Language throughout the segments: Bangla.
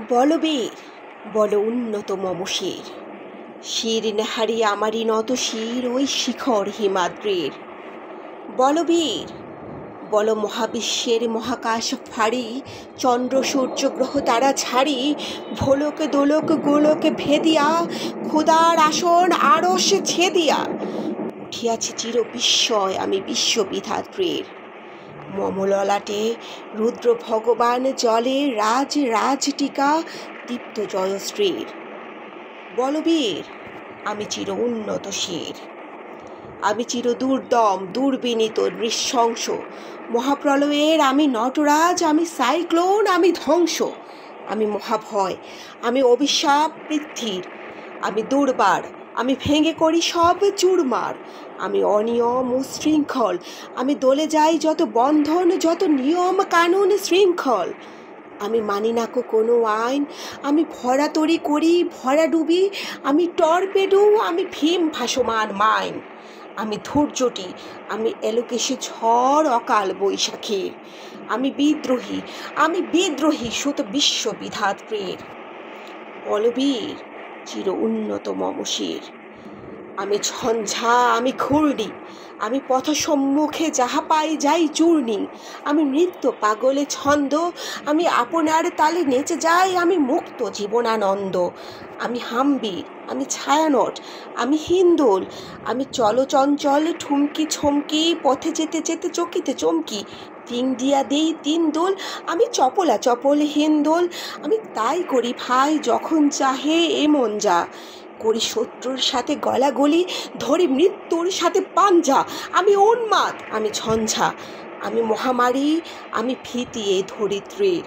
বলবীর বল উন্নত মম শির, শির নেহারি আমারই নত শির ওই শিখর হিমাদ্রির। বলবীর বল মহাবিশ্বের মহাকাশ ফাড়ি, চন্দ্র সূর্য গ্রহ তারা ছাড়ি, ভোলক দোলক গোলক ভেদিয়া, ক্ষুধার আসন আরশে ছেদিয়া, উঠিয়াছি চির বিস্ময় আমি বিশ্ববিধাত্রীর। মম ললাটে রুদ্র ভগবান জলে রাজ রাজ টিকা দীপ্ত জয়শ্রীর। বলবীর আমি চির উন্নত শির, আমি চির দুর্দম দুর্বিনীত নৃশংস, মহাপ্রলয়ের আমি নটরাজ, আমি সাইক্লোন, আমি ধ্বংস, আমি মহাভয়, আমি অভিশাপ পৃথ্বীর, আমি দুর্বার, আমি ভেঙে করি সব চুরমার, আমি অনিয়ম ও শৃঙ্খল, আমি দলে যাই যত বন্ধন যত নিয়ম কানুন শৃঙ্খল, আমি মানি না কোনো আইন, আমি ভরা তরি করি ভরা ডুবি, আমি টর্পেডো, আমি ভীম ভাসমান মাইন, আমি ধৈর্যটি, আমি এলোকেশে ঝড় অকাল বৈশাখীর, আমি বিদ্রোহী সুত বিশ্ববিধাত্রীর। বলবীর চির উন্নত মম শির, আমি ঝঞ্ঝা, আমি ঘূর্ণি, আমি পথ সম্মুখে যাহা পাই যাই চূর্ণি, আমি নৃত্য পাগলে ছন্দ, আমি আপনার তালে নেচে যাই, আমি মুক্ত জীবনানন্দ, আমি হাম্বির, আমি ছায়ানট, আমি হিন্দোল, আমি চলচঞ্চল ঠুমকি ছমকি, পথে যেতে যেতে চকিতে চমকি, টিং দিয়া দেই তিন দোল, আমি চপলা চপল হিন্দোল, আমি তাই করি ভাই যখন চাহে এ মন যা, করি শত্রুর সাথে গলাগলি, ধরি মৃত্যুর সাথে পাঞ্জা, আমি উন্মাদ, আমি ঝঞ্ঝা, আমি মহামারী, আমি ভীতি এ ধরিত্রীর,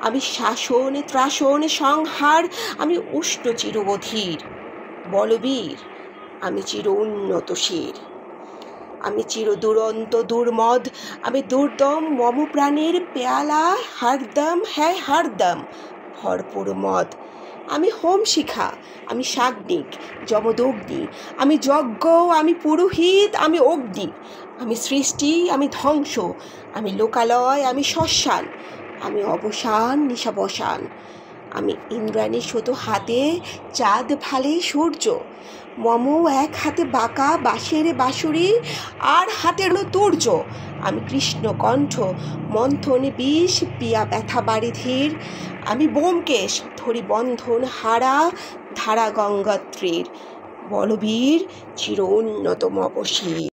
আমি শাসন ত্রাসন সংহার, আমি উষ্ণ চির অধীর। বলবীর আমি চির উন্নত শির, আমি চির দুরন্ত দুর্মদ, আমি দুর্দম মম প্রাণের পেয়ালা হরদম হ্যাঁ হরদম ভরপুর মদ, আমি হোম শিখা, আমি সাগ্নিক যমদগ্নি, আমি যজ্ঞ, আমি পুরোহিত, আমি অগ্নি, আমি সৃষ্টি, আমি ধ্বংস, আমি লোকালয়, আমি শ্মশান, আমি অবসান নিশাবসান, আমি ইন্দ্রাণী শত হাতে চাঁদ ফালে সূর্য, মম এক হাতে বাঁকা বাঁশের বাঁশুরি আর হাতের তুর্য, আমি কৃষ্ণ কণ্ঠ মন্থন বিষ পিয়া ব্যথা বারিধির, আমি ব্যোমকেশ ধরি বন্ধন হারা ধারা গঙ্গোত্রীর। বলবীর চির উন্নত মম শির।